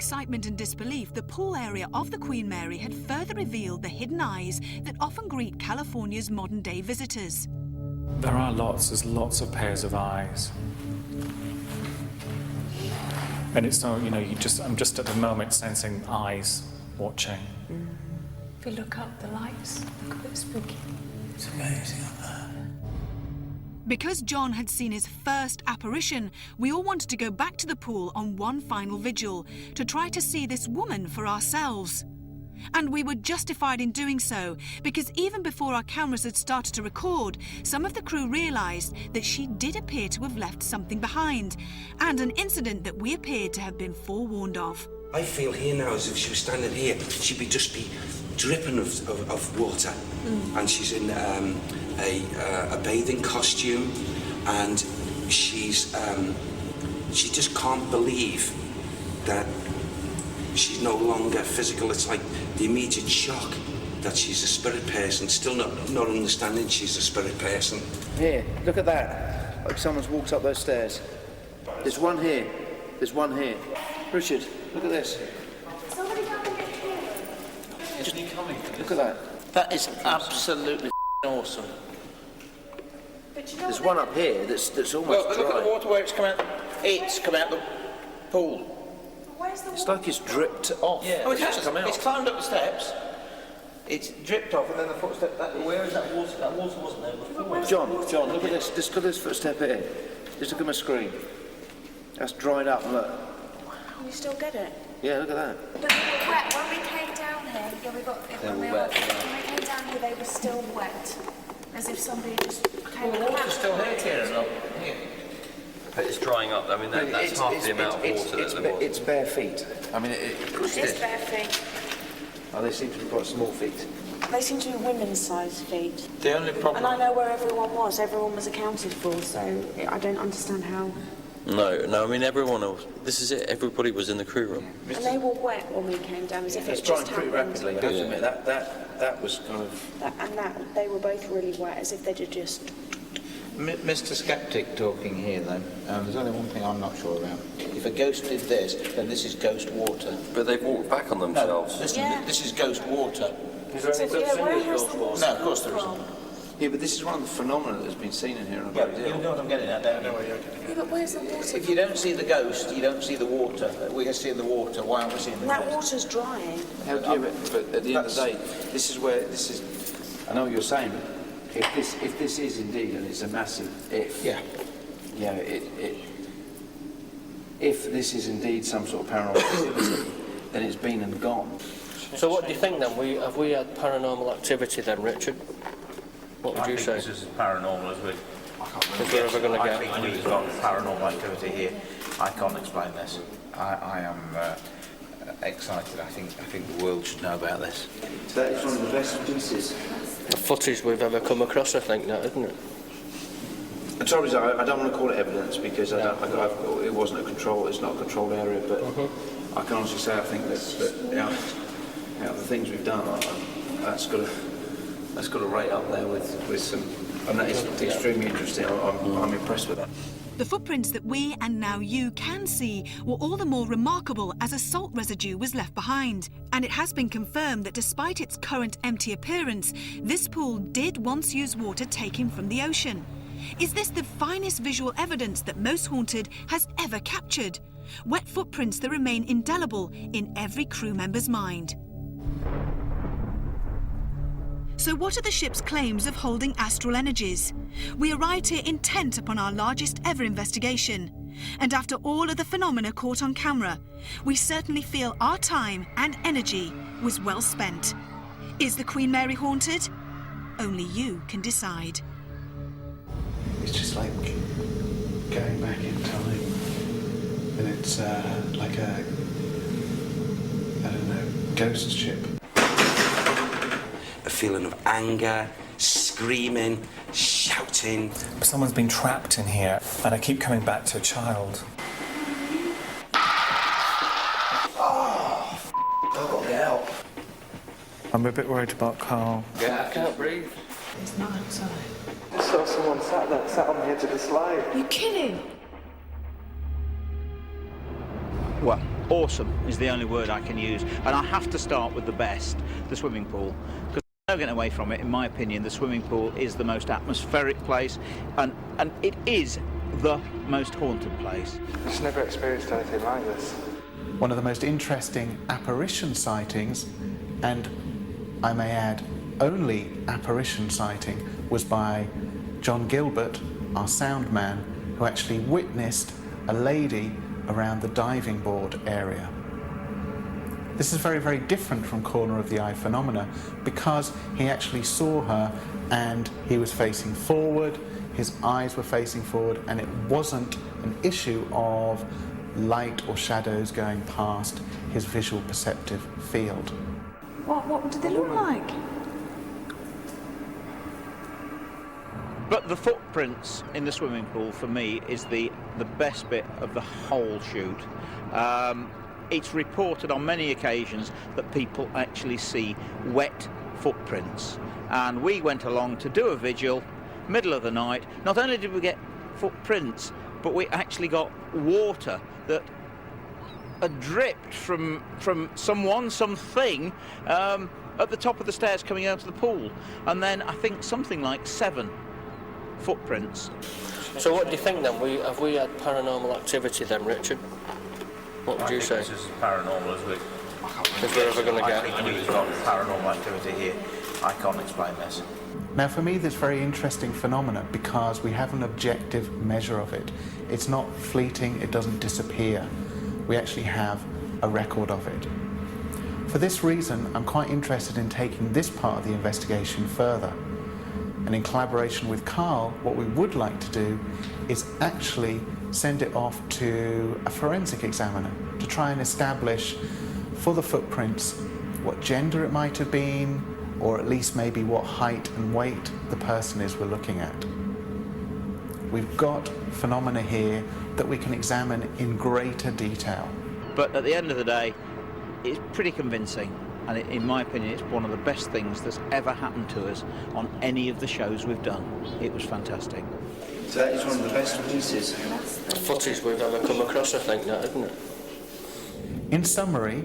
excitement and disbelief, the pool area of the Queen Mary had further revealed the hidden eyes that often greet California's modern-day visitors. There's lots of pairs of eyes. And it's so, you know, I'm just at the moment sensing eyes watching. If you look up the lights, look a bit spooky. It's amazing up there. Because John had seen his first apparition, we all wanted to go back to the pool on one final vigil to try to see this woman for ourselves. And we were justified in doing so, because even before our cameras had started to record, some of the crew realised that she did appear to have left something behind, and an incident that we appeared to have been forewarned of. I feel here now as if she was standing here, she'd just be dripping of water. And she's in a bathing costume, and she just can't believe that she's no longer physical. It's like the immediate shock that she's a spirit person, still not understanding she's a spirit person. Here, look at that. Like someone's walked up those stairs. There's one here. There's one here. Richard, look at this. Somebody coming in here. Isn't he coming? Look at that. That is absolutely awesome. But you know There's one up here that's almost Well, look dry. at the water where it's come out. It's come out the pool. Where's the It's water? like it's dripped off. Yeah, oh, it has. come out. It's climbed up the steps. It's dripped off, and then the footstep. Where is that water? That water wasn't there before. John, look at this. Just look at this footstep here. Just look at my screen. That's dried up, look. You still get it? Yeah, look at that. But they were wet. When we came down here, yeah, we got it. When we came down here, they were still wet. As if somebody just came The water's still here, not here. But it's drying up. I mean, that's half the amount of water that there was. It's bare feet. I mean, It is bare feet. Oh, they seem to be quite small feet. They seem to be women's sized feet. The only problem. And I know where everyone was. Everyone was accounted for, so I don't understand how. No, I mean, everyone else. This is it. Everybody was in the crew room. And they were wet when we came down, as if It's it drying just pretty happened. rapidly. I have to admit that was kind of. They were both really wet, as if they'd just. Mr. Skeptic talking here, though. There's only one thing I'm not sure about. If a ghost did this, then this is ghost water. But they've walked back on themselves. Yeah. This is ghost water. Is there any Yeah, where has the water No, of course there come isn't. from? Yeah, but this is one of the phenomena that's been seen in here on a Yeah, great you deal. know what I'm getting at. I know where you're getting Yeah, at. but where's the water? If you don't see the ghost, you don't see the water. We're seeing the water. Why aren't we seeing the That ghost? water's drying. How do you, but at the end of the day, this is where this is. I know what you're saying, but if this is indeed, and it's a massive if. Yeah. Yeah. If this is indeed some sort of paranormal activity, then it's been and gone. So what do you think then? Have we had paranormal activity then, Richard? What would you say? This is as paranormal as If we're ever going to I get. think we've got paranormal activity here. I can't explain this. I am excited. I think the world should know about this. That is one of the best pieces. The footage we've ever come across, I think, now, isn't it? The trouble is, I don't want to call it evidence because it wasn't it's not a controlled area, but I can honestly say I think that out of the things we've done, that's got to rate up there with some, and that is extremely interesting. I'm impressed with that. The footprints that we and now you can see were all the more remarkable as a salt residue was left behind. And it has been confirmed that despite its current empty appearance, this pool did once use water taken from the ocean. Is this the finest visual evidence that Most Haunted has ever captured? Wet footprints that remain indelible in every crew member's mind. So what are the ship's claims of holding astral energies? We arrived here intent upon our largest ever investigation. And after all of the phenomena caught on camera, we certainly feel our time and energy was well spent. Is the Queen Mary haunted? Only you can decide. It's just like going back in time. And it's like a, I don't know, ghost ship. A feeling of anger, screaming, shouting. Someone's been trapped in here, and I keep coming back to a child. I've got to get out. I'm a bit worried about Carl. Yeah, I can't breathe. It's not outside. I saw someone sat on the edge of the slide. You kidding? What? Awesome is the only word I can use. And I have to start with the best, the swimming pool. Because no getting away from it, in my opinion, the swimming pool is the most atmospheric place, and it is the most haunted place. I've just never experienced anything like this. One of the most interesting apparition sightings, and I may add, only apparition sighting, was by John Gilbert, our sound man, who actually witnessed a lady around the diving board area. This is very, very different from corner of the eye phenomena because he actually saw her and he was facing forward, his eyes were facing forward, and it wasn't an issue of light or shadows going past his visual perceptive field. What did they look like? But the footprints in the swimming pool, for me, is the best bit of the whole shoot. It's reported on many occasions that people actually see wet footprints. And we went along to do a vigil, middle of the night. Not only did we get footprints, but we actually got water that had dripped from something, at the top of the stairs coming out of the pool. And then I think something like 7 footprints. So what do you think then? Have we had paranormal activity then, Richard? What would you say? This is as paranormal as if we're ever going to get. I think we've got paranormal activity here. I can't explain this. Now for me this very interesting phenomena because we have an objective measure of it. It's not fleeting, it doesn't disappear. We actually have a record of it. For this reason, I'm quite interested in taking this part of the investigation further. And in collaboration with Carl, what we would like to do is actually send it off to a forensic examiner to try and establish for the footprints what gender it might have been, or at least maybe what height and weight the person is we're looking at. We've got phenomena here that we can examine in greater detail. But at the end of the day, it's pretty convincing. And in my opinion, it's one of the best things that's ever happened to us on any of the shows we've done. It was fantastic. So that is one of the best pieces. Footage we've ever come across, I think, that, isn't it? In summary,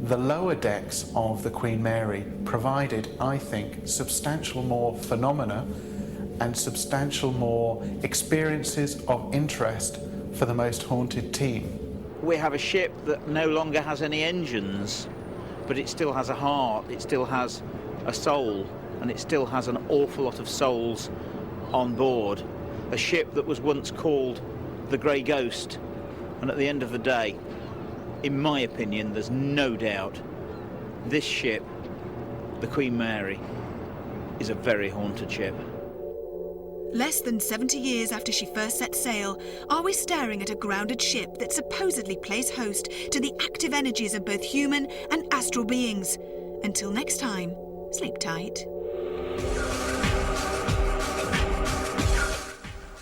the lower decks of the Queen Mary provided, I think, substantial more phenomena and substantial more experiences of interest for the Most Haunted team. We have a ship that no longer has any engines, but it still has a heart, it still has a soul, and it still has an awful lot of souls on board. A ship that was once called the Grey Ghost, and at the end of the day, in my opinion, there's no doubt this ship, the Queen Mary, is a very haunted ship. Less than 70 years after she first set sail, are we staring at a grounded ship that supposedly plays host to the active energies of both human and astral beings? Until next time, sleep tight.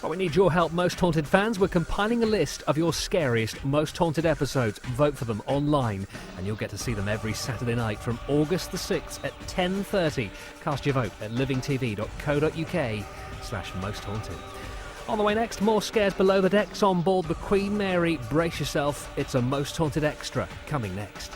Well, we need your help, Most Haunted fans. We're compiling a list of your scariest Most Haunted episodes. Vote for them online, and you'll get to see them every Saturday night from August the 6th at 10:30. Cast your vote at livingtv.co.uk/Most Haunted. On the way next, more scares below the decks on board the Queen Mary. Brace yourself, it's a Most Haunted Extra coming next.